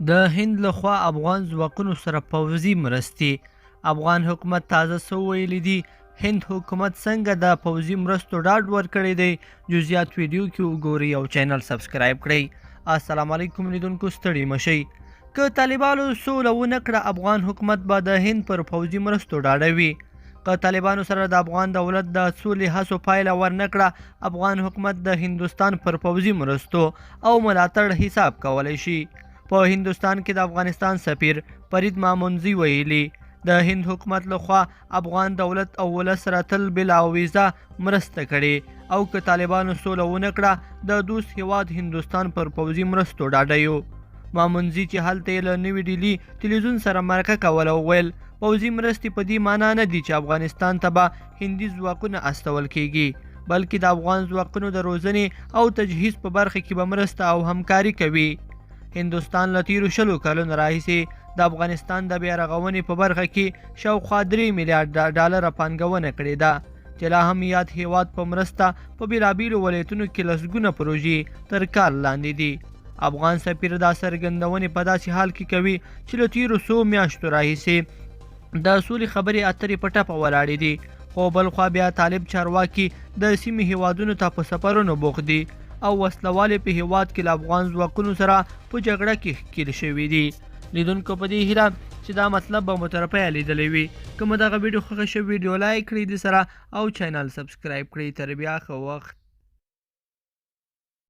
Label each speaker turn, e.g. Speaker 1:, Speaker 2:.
Speaker 1: د هند لخوا افغان ځواکونو سره پوځي مرستې افغان حکومت تازه څه ویلي دي هند حکومت څنګه د پوځي مرستو ډاډ ورکړی دی جزئیات ویډیو کې وګورئ او چینل سبسکرایب کړئ السلام علیکم لیدونکو ستړي مشئ که طالبانو سوله ونه کړه افغان حکومت به د هند پر پوځي مرستو ډاډه وي که طالبانو سره د افغان دولت د سولې هڅو پایله ورنه کړه افغان حکومت د هندوستان پر پوځي مرستو او ملاتړ حساب کولی شي په هندوستان کې د افغانستان سفیر فرید مامونزي ویلي د هند حکومت لخوا افغان دولت او ولس سره تل بلا ویزا مرسته کړې او که طالبانو سوله ونه کړه د دوست هیواد هندوستان پر پوځي مرستو ډاډه یو مامونزي چې هلته یې له نوي ډیلي تلویزیون سره مرکه کوله وویل پوځي مرستې په دې معنا نه دي چې افغانستان ته به هندي ځواکونه استول کیږي بلکې د افغان ځواکونو د روزنې او تجهیز په برخه کې به مرسته او همکاري کوي هندوستان له تیرو 20 کلونو راهیسې د افغانستان د بیا رغونې په برخه کې شاوخوا 3 میلیارډ ډالر پانګونه کړې ده چې لا هم یاد هیواد په مرسته په بیلابیلو ولایتونو کې لسګونه پروژې تر کار لاندې دي افغان سفیر دا څرګندونې په داسې حال کې کوي چې له تیرو 100 میاشتو راهیسې د سولې خبرې اترې په ټپه ولاړې دي خو بلخوا بیا طالب چارواکي د سیمې هیوادونو ته په سفرونو بوخت دي او وسلوالې په هیواد کې له افغان ځواکونو سره په جګړه کې ښکېل شوي دي لیدونکو په دې هیله چې دا مطلب به مو تر پایه لیدلی وي که مو دغه ویډیو خوښه شوې ویډیو لایک کړئ د سره او چینل سبسکرایب کړئ تر بیا ښه وخت